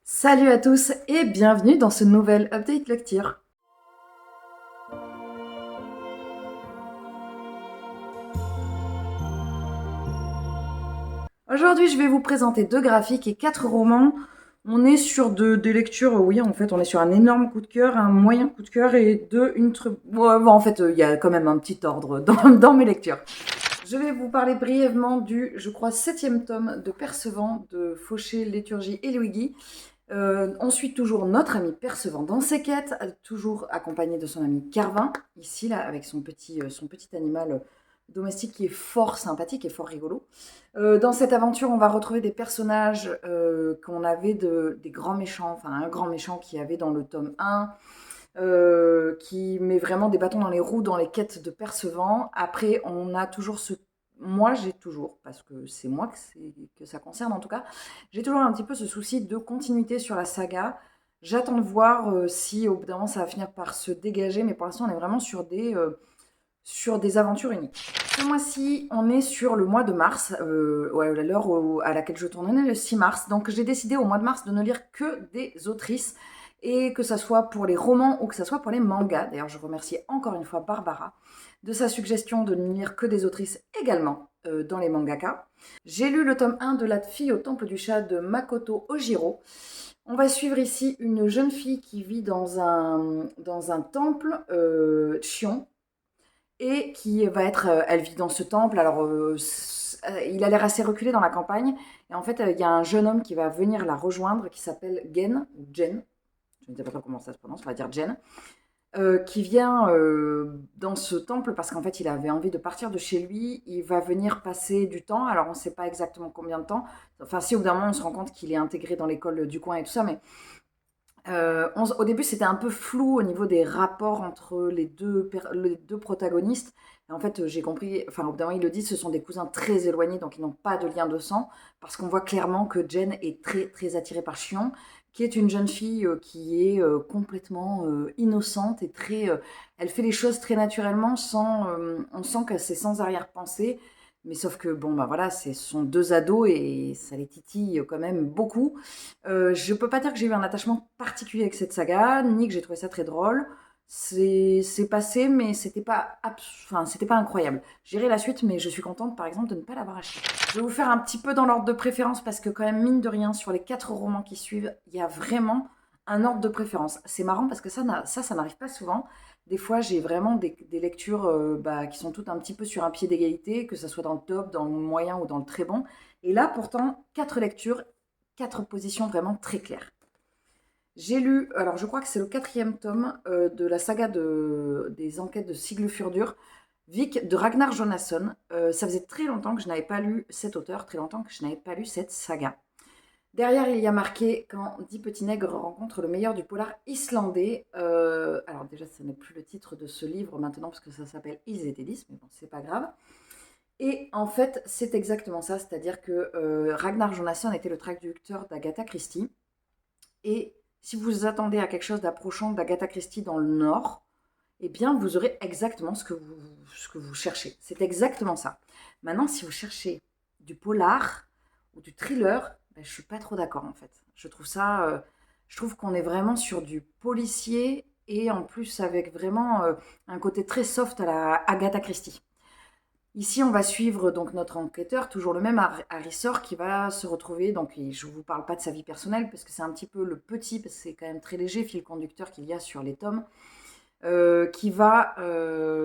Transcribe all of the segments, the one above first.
Salut à tous et bienvenue dans ce nouvel update lecture. Aujourd'hui, je vais vous présenter 2 graphiques et 4 romans. On est sur des lectures, oui, en fait, on est sur un énorme coup de cœur, un moyen coup de cœur et en fait, il y a quand même un petit ordre dans mes lectures. Je vais vous parler brièvement du, je crois, 7e tome de Percevant de Fauché, Léturgie et Luigi. Ensuite, toujours notre ami Percevant dans ses quêtes, toujours accompagné de son ami Carvin, ici, là, avec son petit animal domestique qui est fort sympathique et fort rigolo. Dans cette aventure, on va retrouver des personnages qu'on avait des grands méchants, enfin un grand méchant qui avait dans le tome 1, qui met vraiment des bâtons dans les roues dans les quêtes de Percevant. Après, on a toujours moi j'ai toujours, parce que c'est moi que ça concerne en tout cas, j'ai toujours un petit peu ce souci de continuité sur la saga. J'attends de voir si au bout d'un moment ça va finir par se dégager, mais pour l'instant on est vraiment sur des aventures uniques. Ce mois-ci, on est sur le mois de mars, ouais, à l'heure à laquelle je tourne, on est le 6 mars. Donc j'ai décidé au mois de mars de ne lire que des autrices, et que ça soit pour les romans ou que ça soit pour les mangas. D'ailleurs, je remercie encore une fois Barbara de sa suggestion de ne lire que des autrices également dans les mangaka. J'ai lu le tome 1 de La fille au temple du chat de Makoto Ojiro. On va suivre ici une jeune fille qui vit dans un temple Chion, et qui va être, elle vit dans ce temple. Alors, il a l'air assez reculé dans la campagne. Et en fait, il y a un jeune homme qui va venir la rejoindre, qui s'appelle Gen, ou Jen, je ne sais pas trop comment ça se prononce, on va dire Jen, qui vient dans ce temple parce qu'en fait, il avait envie de partir de chez lui. Il va venir passer du temps. Alors, on ne sait pas exactement combien de temps. Enfin, si au bout d'un moment, on se rend compte qu'il est intégré dans l'école du coin et tout ça, mais au début, c'était un peu flou au niveau des rapports entre les deux protagonistes. Et en fait, j'ai compris, enfin, au bout d'un moment, ils le disent, ce sont des cousins très éloignés, donc ils n'ont pas de lien de sang, parce qu'on voit clairement que Jen est très, très attirée par Chion, qui est une jeune fille qui est complètement innocente et elle fait les choses très naturellement, on sent que c'est sans arrière-pensée. Mais sauf que, bon, bah voilà, ce sont deux ados et ça les titille quand même beaucoup. Je peux pas dire que j'ai eu un attachement particulier avec cette saga, ni que j'ai trouvé ça très drôle. C'est passé, mais c'était pas incroyable. J'irai la suite, mais je suis contente, par exemple, de ne pas l'avoir acheté. Je vais vous faire un petit peu dans l'ordre de préférence, parce que quand même, mine de rien, sur les 4 romans qui suivent, il y a vraiment un ordre de préférence. C'est marrant parce que ça n'arrive pas souvent. Des fois, j'ai vraiment des lectures qui sont toutes un petit peu sur un pied d'égalité, que ce soit dans le top, dans le moyen ou dans le très bon. Et là, pourtant, 4 lectures, 4 positions vraiment très claires. J'ai lu, alors je crois que c'est le 4e tome de la saga des enquêtes de Siglufurdur, Vic de Ragnar Jonasson. Ça faisait très longtemps que je n'avais pas lu cet auteur, très longtemps que je n'avais pas lu cette saga. Derrière, il y a marqué quand 10 petits nègres rencontrent le meilleur du polar islandais. Alors déjà, ce n'est plus le titre de ce livre maintenant, parce que ça s'appelle Ils étaient 10, mais bon, c'est pas grave. Et en fait, c'est exactement ça, c'est-à-dire que Ragnar Jonasson était le traducteur d'Agatha Christie. Et si vous attendez à quelque chose d'approchant d'Agatha Christie dans le Nord, eh bien, vous aurez exactement ce que vous cherchez. C'est exactement ça. Maintenant, si vous cherchez du polar ou du thriller, ben, je ne suis pas trop d'accord en fait. Je trouve qu'on est vraiment sur du policier, et en plus avec vraiment un côté très soft à la Agatha Christie. Ici, on va suivre donc notre enquêteur, toujours le même Harry Sor, qui va se retrouver, donc je ne vous parle pas de sa vie personnelle, parce que c'est un petit peu le petit, parce que c'est quand même très léger, fil conducteur qu'il y a sur les tomes, qui va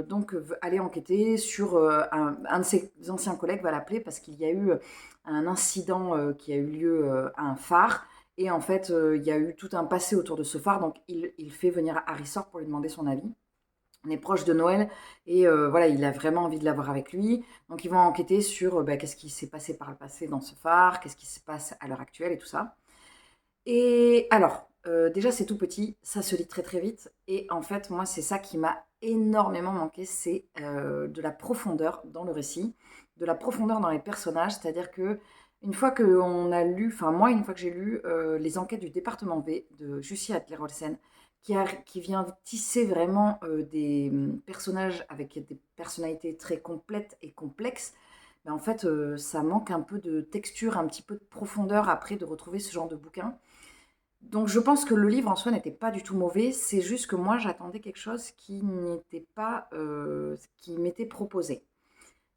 donc aller enquêter sur un de ses anciens collègues, va l'appeler, parce qu'il y a eu un incident qui a eu lieu à un phare, et en fait, il y a eu tout un passé autour de ce phare, donc il fait venir Harry Sor pour lui demander son avis. On est proche de Noël, et voilà, il a vraiment envie de l'avoir avec lui. Donc ils vont enquêter sur qu'est-ce qui s'est passé par le passé dans ce phare, qu'est-ce qui se passe à l'heure actuelle et tout ça. Et alors, déjà c'est tout petit, ça se lit très très vite. Et en fait, moi c'est ça qui m'a énormément manqué, c'est de la profondeur dans le récit, de la profondeur dans les personnages. C'est-à-dire que une fois qu'on a lu, enfin moi une fois que j'ai lu les enquêtes du département V de Jussi Adler-Olsen, qui vient tisser vraiment des personnages avec des personnalités très complètes et complexes, ben en fait ça manque un peu de texture, un petit peu de profondeur après de retrouver ce genre de bouquin. Donc je pense que le livre en soi n'était pas du tout mauvais, c'est juste que moi j'attendais quelque chose qui n'était pas, qui m'était proposé.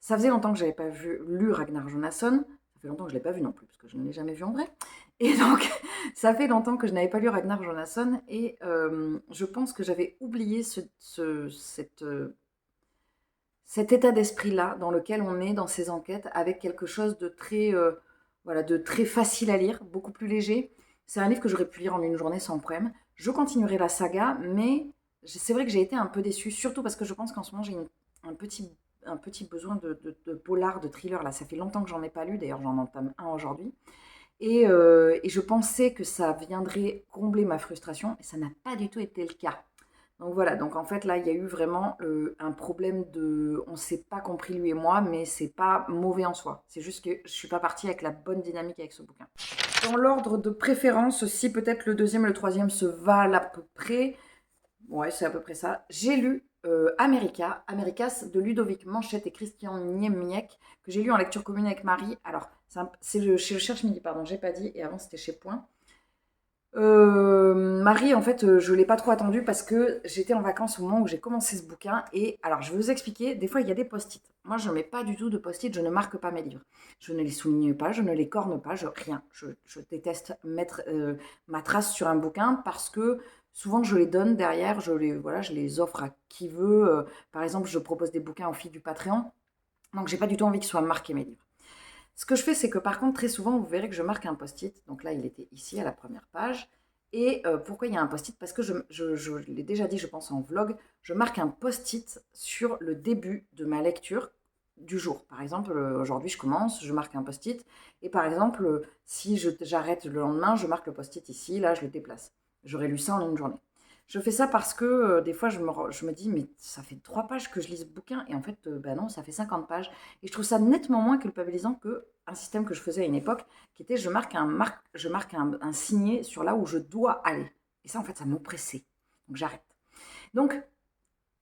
Ça faisait longtemps que j'avais pas lu Ragnar Jonasson. Ça fait longtemps que je l'ai pas vu non plus, parce que je ne l'ai jamais vu en vrai. Et donc, ça fait longtemps que je n'avais pas lu Ragnar Jonasson. Et je pense que j'avais oublié cet état d'esprit-là dans lequel on est dans ces enquêtes, avec quelque chose de très, voilà, de très facile à lire, beaucoup plus léger. C'est un livre que j'aurais pu lire en une journée sans problème. Je continuerai la saga, mais c'est vrai que j'ai été un peu déçue, surtout parce que je pense qu'en ce moment j'ai un petit besoin de polar, de thriller. Là, ça fait longtemps que j'en ai pas lu, d'ailleurs j'en entame un aujourd'hui. Et je pensais que ça viendrait combler ma frustration, et ça n'a pas du tout été le cas. Donc voilà, donc en fait là, il y a eu vraiment un problème de... On ne s'est pas compris lui et moi, mais c'est pas mauvais en soi. C'est juste que je suis pas partie avec la bonne dynamique avec ce bouquin. Dans l'ordre de préférence, si peut-être le deuxième et le troisième se valent à peu près, ouais, c'est à peu près ça. J'ai lu Americas de Ludovic Manchette et Christian Niemiec, que j'ai lu en lecture commune avec Marie. Alors, chez le Cherche Midi, pardon, j'ai pas dit, et avant c'était chez Point. Marie, en fait, je l'ai pas trop attendu parce que j'étais en vacances au moment où j'ai commencé ce bouquin. Et alors, je vais vous expliquer, des fois, il y a des post-it. Moi, je ne mets pas du tout de post-it, je ne marque pas mes livres. Je ne les souligne pas, je ne les corne pas, rien. Je déteste mettre ma trace sur un bouquin parce que souvent, je les donne derrière, voilà, je les offre à qui veut. Par exemple, je propose des bouquins aux filles du Patreon. Donc, j'ai pas du tout envie qu'ils soient marqués mes livres. Ce que je fais, c'est que par contre, très souvent, vous verrez que je marque un post-it. Donc là, il était ici à la première page. Et pourquoi il y a un post-it? Parce que je l'ai déjà dit, je pense, en vlog, je marque un post-it sur le début de ma lecture du jour. Par exemple, aujourd'hui, je commence, je marque un post-it. Et par exemple, si j'arrête le lendemain, je marque le post-it ici, là, je le déplace. J'aurais lu ça en une journée. Je fais ça parce que des fois, je me dis, mais ça fait 3 pages que je lis ce bouquin. Et en fait, ben non, ça fait 50 pages. Et je trouve ça nettement moins culpabilisant qu'un système que je faisais à une époque, qui était je marque un signet sur là où je dois aller. Et ça, en fait, ça m'oppressait. Donc j'arrête. Donc,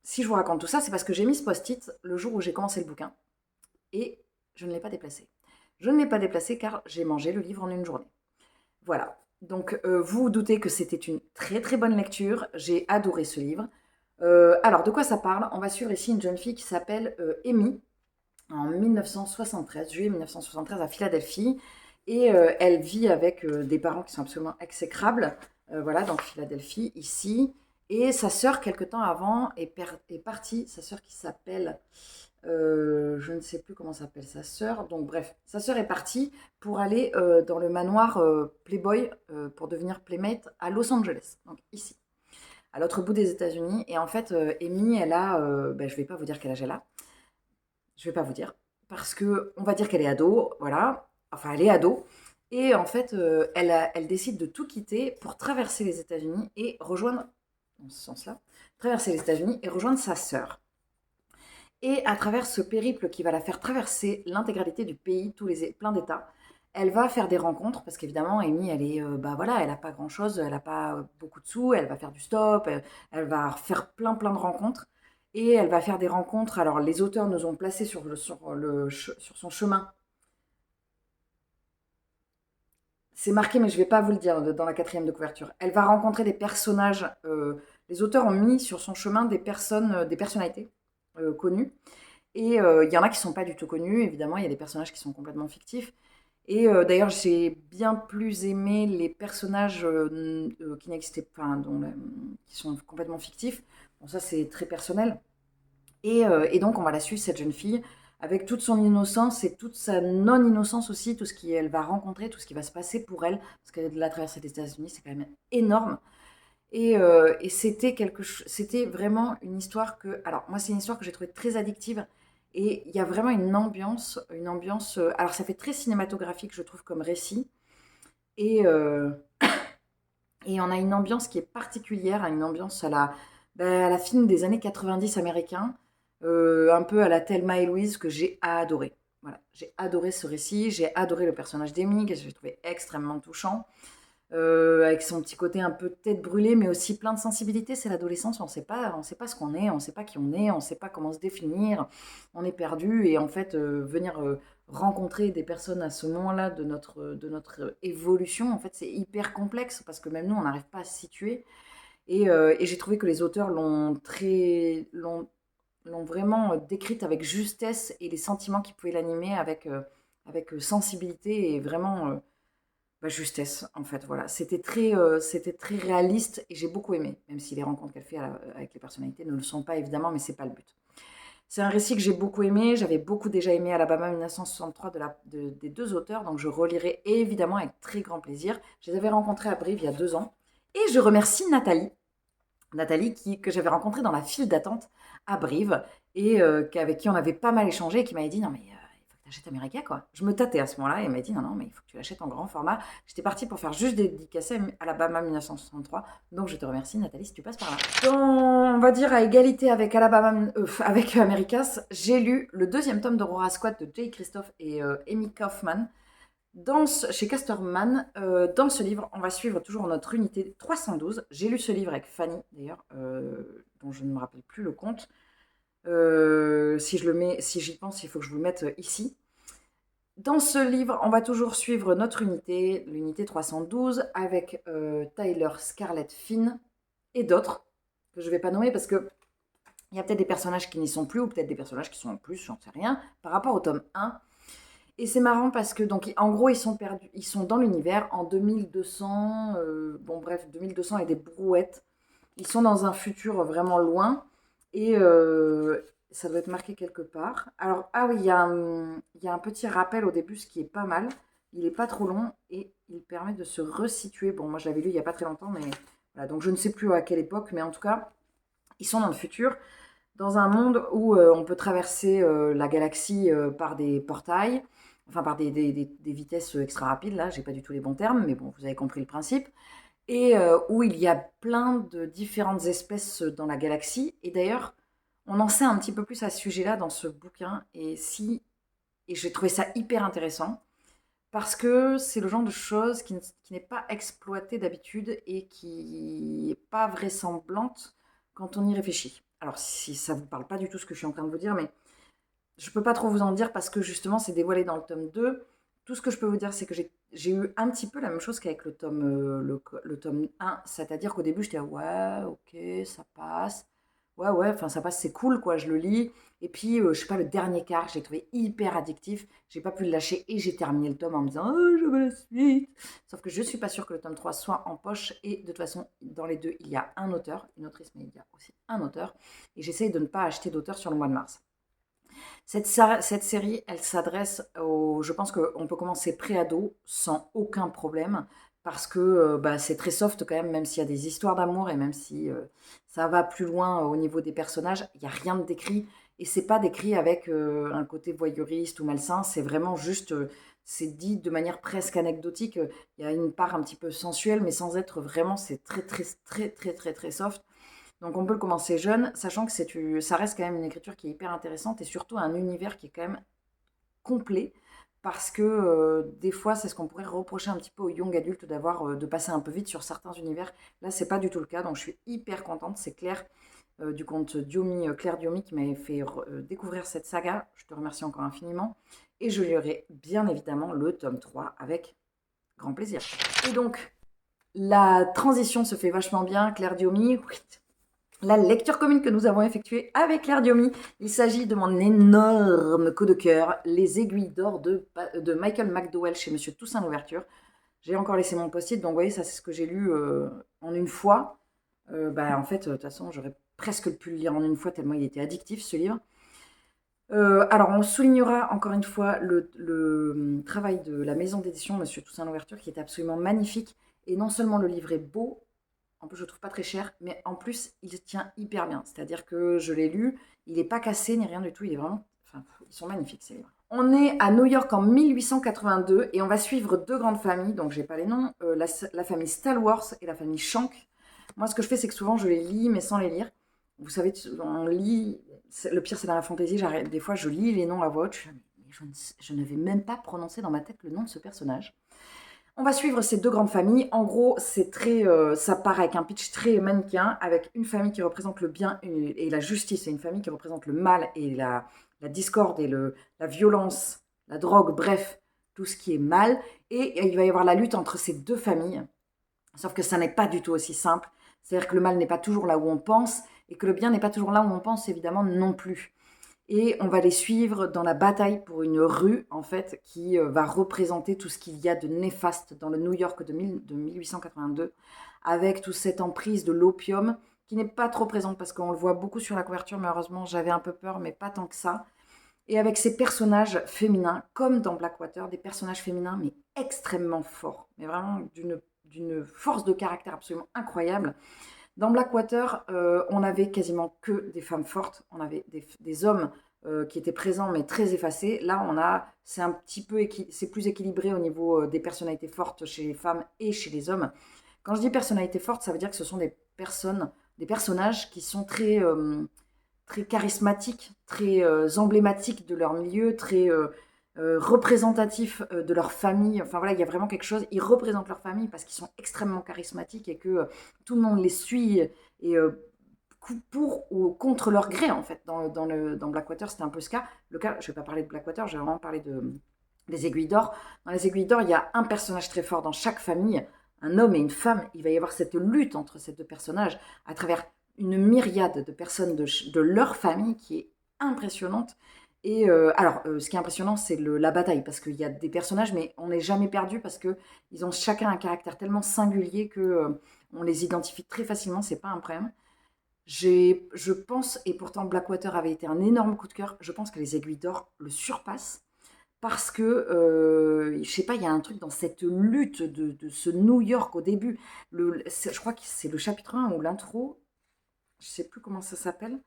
si je vous raconte tout ça, c'est parce que j'ai mis ce post-it le jour où j'ai commencé le bouquin. Et je ne l'ai pas déplacé. Je ne l'ai pas déplacé car j'ai mangé le livre en une journée. Voilà. Donc, vous vous doutez que c'était une très très bonne lecture. J'ai adoré ce livre. Alors, de quoi ça parle? On va suivre ici une jeune fille qui s'appelle Amy, en 1973, juillet 1973 à Philadelphie. Et elle vit avec des parents qui sont absolument exécrables. Voilà, donc Philadelphie, ici. Et sa sœur, quelque temps avant, est partie. Sa sœur qui s'appelle... je ne sais plus comment s'appelle sa sœur. Donc bref, sa sœur est partie pour aller dans le manoir Playboy pour devenir Playmate à Los Angeles. Donc ici, à l'autre bout des États-Unis. Et en fait, Amy, elle a... ben, je ne vais pas vous dire quel âge elle a. Je vais pas vous dire. Parce que on va dire qu'elle est ado, voilà. Enfin, elle est ado. Et en fait, elle décide de tout quitter pour traverser les États-Unis et rejoindre, dans ce sens-là, traverser les États-Unis et rejoindre sa sœur. Et à travers ce périple qui va la faire traverser l'intégralité du pays, plein d'États, elle va faire des rencontres parce qu'évidemment, Amy, elle est, bah voilà, elle a pas grand-chose, elle a pas beaucoup de sous, elle va faire du stop, elle va faire plein de rencontres et elle va faire des rencontres. Alors, les auteurs nous ont placé sur son chemin. C'est marqué, mais je ne vais pas vous le dire dans la quatrième de couverture. Elle va rencontrer des personnages. Les auteurs ont mis sur son chemin des personnes, des personnalités connues. Et il y en a qui ne sont pas du tout connus, évidemment, il y a des personnages qui sont complètement fictifs. Et d'ailleurs, j'ai bien plus aimé les personnages qui n'existaient pas, qui sont complètement fictifs. Bon, ça, c'est très personnel. Et donc, on va la suivre, cette jeune fille, avec toute son innocence et toute sa non-innocence aussi, tout ce qu'elle va rencontrer, tout ce qui va se passer pour elle, parce que la traversée des États-Unis, c'est quand même énorme. Et c'était vraiment une histoire que... Alors, moi, c'est une histoire que j'ai trouvée très addictive. Et il y a vraiment une ambiance... alors, ça fait très cinématographique, je trouve, comme récit. Et, euh, et on a une ambiance qui est particulière, une ambiance à la film des années 90 américains, un peu à la Thelma et Louise, que j'ai adoré. Voilà, j'ai adoré ce récit, j'ai adoré le personnage d'Amy, que j'ai trouvé extrêmement touchant. avec son petit côté un peu tête brûlée, mais aussi plein de sensibilité. C'est l'adolescence, on sait pas ce qu'on est, on sait pas qui on est, on sait pas comment se définir, on est perdu. Et en fait, venir rencontrer des personnes à ce moment-là de notre évolution, en fait, c'est hyper complexe parce que même nous, on n'arrive pas à se situer. Et j'ai trouvé que les auteurs l'ont vraiment décrite avec justesse et les sentiments qui pouvaient l'animer avec sensibilité et vraiment justesse, en fait. Voilà. C'était très réaliste et j'ai beaucoup aimé, même si les rencontres qu'elle fait avec les personnalités ne le sont pas évidemment, mais c'est pas le but. C'est un récit que j'ai beaucoup aimé. J'avais beaucoup déjà aimé Alabama 1963 des deux auteurs, donc je relirai évidemment avec très grand plaisir. Je les avais rencontrés à Brive il y a 2 ans. Et je remercie Nathalie que j'avais rencontrée dans la file d'attente à Brive et avec qui on avait pas mal échangé et qui m'avait dit non mais il faut que tu achètes America quoi. Je me tâtais à ce moment-là et elle m'a dit non mais il faut que tu l'achètes en grand format. J'étais partie pour faire juste des dédicacés à Alabama 1963 donc je te remercie Nathalie si tu passes par là. On va dire à égalité avec avec Americas, j'ai lu le deuxième tome d'Aurora Squad de Jay Christophe et Amy Kaufman. Chez Casterman, dans ce livre, on va suivre toujours notre unité 312. J'ai lu ce livre avec Fanny, d'ailleurs, dont je ne me rappelle plus le compte. Si j'y pense, il faut que je vous le mette ici. Dans ce livre, on va toujours suivre notre unité, l'unité 312, avec Tyler Scarlett Finn et d'autres, que je ne vais pas nommer parce que il y a peut-être des personnages qui n'y sont plus, ou peut-être des personnages qui sont en plus, j'en sais rien, par rapport au tome 1. Et c'est marrant parce que, donc, en gros, ils sont perdus, ils sont dans l'univers en 2200, bon bref, 2200 et des brouettes. Ils sont dans un futur vraiment loin et ça doit être marqué quelque part. Alors, ah oui, il y a un petit rappel au début, ce qui est pas mal. Il n'est pas trop long et il permet de se resituer. Bon, moi je l'avais lu il n'y a pas très longtemps, mais voilà, donc je ne sais plus à quelle époque, mais en tout cas, ils sont dans le futur, dans un monde où on peut traverser la galaxie par des portails, enfin par des vitesses extra rapides, là, j'ai pas du tout les bons termes, mais bon, vous avez compris le principe, et où il y a plein de différentes espèces dans la galaxie, et d'ailleurs, on en sait un petit peu plus à ce sujet-là dans ce bouquin, et j'ai trouvé ça hyper intéressant, parce que c'est le genre de choses qui n'est pas exploité d'habitude et qui n'est pas vraisemblante quand on y réfléchit. Alors, si ça ne vous parle pas du tout ce que je suis en train de vous dire, mais je ne peux pas trop vous en dire parce que justement, c'est dévoilé dans le tome 2. Tout ce que je peux vous dire, c'est que j'ai eu un petit peu la même chose qu'avec le tome 1. C'est-à-dire qu'au début, j'étais là, ouais, ok, ça passe. Ouais, enfin, ça passe, c'est cool, quoi, je le lis. Et puis, je sais pas, le dernier quart, j'ai trouvé hyper addictif. J'ai pas pu le lâcher et j'ai terminé le tome en me disant, oh, je veux la suite. Sauf que je suis pas sûre que le tome 3 soit en poche. Et de toute façon, dans les deux, il y a un auteur, une autrice, mais il y a aussi un auteur. Et j'essaye de ne pas acheter d'auteur sur le mois de mars. Cette série, elle s'adresse aux. Je pense qu'on peut commencer pré-ado sans aucun problème parce que c'est très soft quand même s'il y a des histoires d'amour et même si ça va plus loin au niveau des personnages, il n'y a rien de décrit et c'est pas décrit avec un côté voyeuriste ou malsain, c'est vraiment juste. C'est dit de manière presque anecdotique. Il y a une part un petit peu sensuelle, mais sans être vraiment. C'est très, très, très, très, très, très soft. Donc on peut le commencer jeune, sachant que ça reste quand même une écriture qui est hyper intéressante et surtout un univers qui est quand même complet parce que des fois c'est ce qu'on pourrait reprocher un petit peu aux young adultes de passer un peu vite sur certains univers. Là c'est pas du tout le cas, donc je suis hyper contente. C'est Claire du compte Claire Diomi qui m'avait fait découvrir cette saga. Je te remercie encore infiniment et je lirai bien évidemment le tome 3 avec grand plaisir. Et donc la transition se fait vachement bien. Claire Diomi, la lecture commune que nous avons effectuée avec Claire Diomi. Il s'agit de mon énorme coup de cœur, Les Aiguilles d'or de Michael McDowell chez Monsieur Toussaint Louverture. J'ai encore laissé mon post-it, donc vous voyez, ça c'est ce que j'ai lu en une fois. En fait, de toute façon, j'aurais presque pu le lire en une fois tellement il était addictif ce livre. Alors, on soulignera encore une fois le travail de la maison d'édition Monsieur Toussaint Louverture qui est absolument magnifique. Et non seulement le livre est beau, en plus je le trouve pas très cher, mais en plus il tient hyper bien. C'est-à-dire que je l'ai lu, il n'est pas cassé ni rien du tout, il est vraiment... Enfin, ils sont magnifiques ces livres. On est à New York en 1882 et on va suivre deux grandes familles, donc j'ai pas les noms, la famille Stallworth et la famille Shank. Moi ce que je fais c'est que souvent je les lis mais sans les lire. Vous savez, on lit, le pire c'est dans la fantaisie, des fois je lis les noms à voix haute, je ne vais même pas prononcer dans ma tête le nom de ce personnage. On va suivre ces deux grandes familles. En gros, c'est très, ça part avec un pitch très manichéen, avec une famille qui représente le bien et la justice, et une famille qui représente le mal et la discorde et la violence, la drogue, bref, tout ce qui est mal. Et il va y avoir la lutte entre ces deux familles. Sauf que ça n'est pas du tout aussi simple. C'est-à-dire que le mal n'est pas toujours là où on pense et que le bien n'est pas toujours là où on pense, évidemment, non plus. Et on va les suivre dans la bataille pour une rue, en fait, qui va représenter tout ce qu'il y a de néfaste dans le New York de 1882, avec toute cette emprise de l'opium, qui n'est pas trop présente parce qu'on le voit beaucoup sur la couverture, mais heureusement j'avais un peu peur, mais pas tant que ça. Et avec ces personnages féminins, comme dans Blackwater, des personnages féminins, mais extrêmement forts, mais vraiment d'une force de caractère absolument incroyable. Dans Blackwater, on avait quasiment que des femmes fortes, on avait des hommes qui étaient présents mais très effacés. Là, c'est un petit peu, c'est plus équilibré au niveau des personnalités fortes chez les femmes et chez les hommes. Quand je dis personnalités fortes, ça veut dire que ce sont des personnages qui sont très charismatiques, très emblématiques de leur milieu, très représentatifs de leur famille. Enfin voilà, il y a vraiment quelque chose. Ils représentent leur famille parce qu'ils sont extrêmement charismatiques et que tout le monde les suit et pour ou contre leur gré en fait. Dans Blackwater, c'était un peu ce cas. Le cas, je ne vais pas parler de Blackwater, je vais vraiment parler des Aiguilles d'Or. Dans les Aiguilles d'Or, il y a un personnage très fort dans chaque famille, un homme et une femme. Il va y avoir cette lutte entre ces deux personnages à travers une myriade de personnes de leur famille qui est impressionnante. Et ce qui est impressionnant, c'est la bataille, parce qu'il y a des personnages, mais on n'est jamais perdu, parce qu'ils ont chacun un caractère tellement singulier que on les identifie très facilement, c'est pas un problème. Je pense, et pourtant Blackwater avait été un énorme coup de cœur, je pense que les Aiguilles d'Or le surpassent, parce que, je sais pas, il y a un truc dans cette lutte de ce New York au début. Je crois que c'est le chapitre 1 ou l'intro, je sais plus comment ça s'appelle.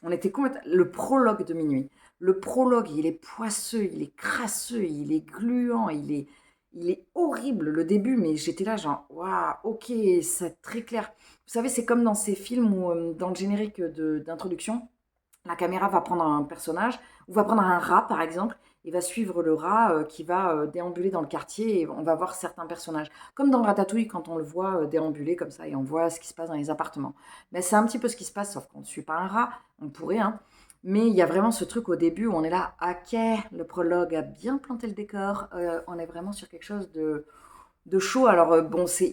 On était complètement. Le prologue de Minuit. Le prologue, il est poisseux, il est crasseux, il est gluant, il est horrible le début, mais j'étais là, genre, waouh, ok, c'est très clair. Vous savez, c'est comme dans ces films où, dans le générique d'introduction, la caméra va prendre un personnage, ou va prendre un rat par exemple, et va suivre le rat qui va déambuler dans le quartier, et on va voir certains personnages. Comme dans Ratatouille, quand on le voit déambuler comme ça, et on voit ce qui se passe dans les appartements. Mais c'est un petit peu ce qui se passe, sauf qu'on ne suit pas un rat, on pourrait, hein. Mais il y a vraiment ce truc au début où on est là, ok, le prologue a bien planté le décor, on est vraiment sur quelque chose de chaud. Alors bon, c'est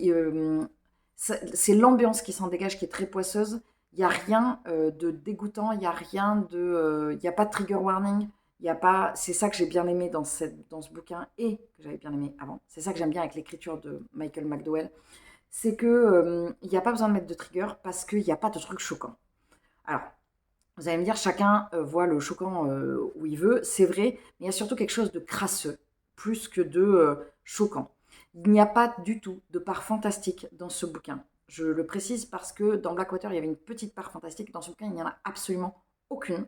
l'ambiance qui s'en dégage qui est très poisseuse. Il n'y a rien de dégoûtant, il n'y a rien il n'y a pas de trigger warning. Il y a pas, c'est ça que j'ai bien aimé dans ce bouquin et que j'avais bien aimé avant. C'est ça que j'aime bien avec l'écriture de Michael McDowell. C'est que il n'y a pas besoin de mettre de trigger parce qu'il n'y a pas de truc choquant. Alors, vous allez me dire, chacun voit le choquant où il veut, c'est vrai, mais il y a surtout quelque chose de crasseux, plus que de choquant. Il n'y a pas du tout de part fantastique dans ce bouquin. Je le précise parce que dans Blackwater, il y avait une petite part fantastique. Dans ce bouquin, il n'y en a absolument aucune.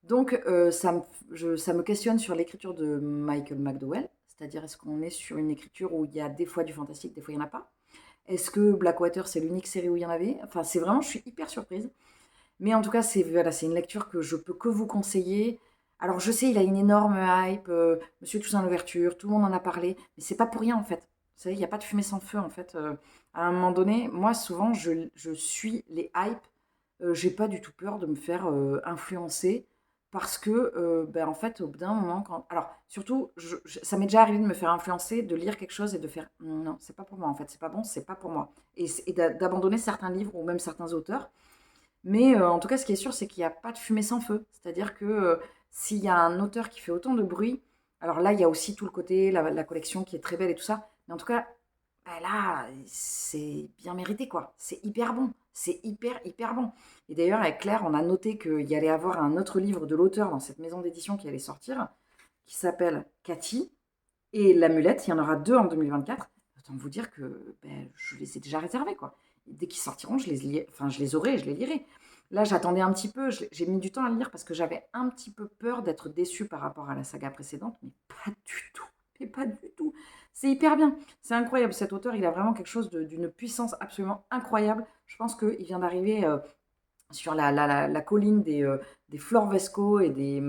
Donc, ça me questionne sur l'écriture de Michael McDowell, c'est-à-dire est-ce qu'on est sur une écriture où il y a des fois du fantastique, des fois il n'y en a pas. Est-ce que Blackwater, c'est l'unique série où il y en avait? Enfin, c'est vraiment, je suis hyper surprise. Mais en tout cas, c'est une lecture que je peux que vous conseiller. Alors, je sais, il a une énorme hype, Monsieur Toussaint Louverture, tout le monde en a parlé, mais c'est pas pour rien en fait. Vous savez, il n'y a pas de fumée sans feu en fait. À un moment donné, moi souvent, je suis les hypes. J'ai pas du tout peur de me faire influencer parce que, ben, en fait, au bout d'un moment, alors surtout, ça m'est déjà arrivé de me faire influencer, de lire quelque chose et de faire non, c'est pas pour moi en fait, c'est pas bon, c'est pas pour moi. Et d'abandonner certains livres ou même certains auteurs. Mais en tout cas, ce qui est sûr, c'est qu'il n'y a pas de fumée sans feu. C'est-à-dire que s'il y a un auteur qui fait autant de bruit, alors là, il y a aussi tout le côté, la collection qui est très belle et tout ça. Mais en tout cas, bah là, c'est bien mérité, quoi. C'est hyper bon. C'est hyper, hyper bon. Et d'ailleurs, avec Claire, on a noté qu'il y allait avoir un autre livre de l'auteur dans cette maison d'édition qui allait sortir, qui s'appelle Cathy et L'Amulette. Il y en aura deux en 2024. Autant vous dire que ben, je les ai déjà réservés, quoi. Dès qu'ils sortiront, je les aurai et je les lirai. Là, j'attendais un petit peu, j'ai mis du temps à le lire parce que j'avais un petit peu peur d'être déçue par rapport à la saga précédente, mais pas du tout. Mais pas du tout. C'est hyper bien. C'est incroyable. Cet auteur, il a vraiment quelque chose d'une puissance absolument incroyable. Je pense qu'il vient d'arriver sur la colline des Flor Vesco et des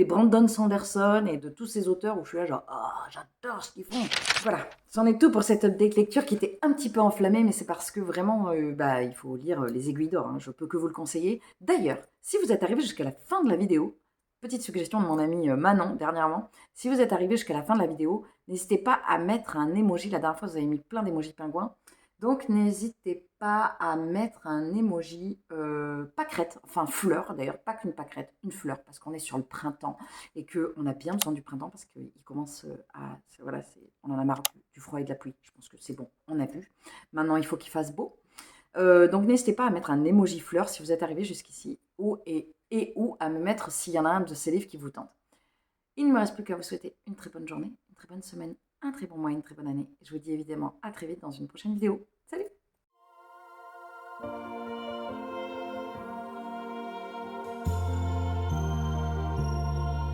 Brandon Sanderson et de tous ces auteurs où je suis là genre oh j'adore ce qu'ils font. Voilà, c'en est tout pour cette update lecture qui était un petit peu enflammée, mais c'est parce que vraiment il faut lire Les Aiguilles d'Or, hein, je peux que vous le conseiller. D'ailleurs, si vous êtes arrivé jusqu'à la fin de la vidéo, petite suggestion de mon ami Manon dernièrement, si vous êtes arrivé jusqu'à la fin de la vidéo, n'hésitez pas à mettre un emoji. La dernière fois vous avez mis plein d'émojis pingouins. Donc, n'hésitez pas à mettre un emoji pâquerette, enfin fleur d'ailleurs, pas qu'une pâquerette, une fleur, parce qu'on est sur le printemps et qu'on a bien besoin du printemps parce qu'il commence à. Voilà, on en a marre du froid et de la pluie. Je pense que c'est bon, on a vu. Maintenant, il faut qu'il fasse beau. Donc, n'hésitez pas à mettre un emoji fleur si vous êtes arrivé jusqu'ici et ou à me mettre s'il y en a un de ces livres qui vous tente. Il ne me reste plus qu'à vous souhaiter une très bonne journée, une très bonne semaine, un très bon mois, une très bonne année. Je vous dis évidemment à très vite dans une prochaine vidéo. Salut!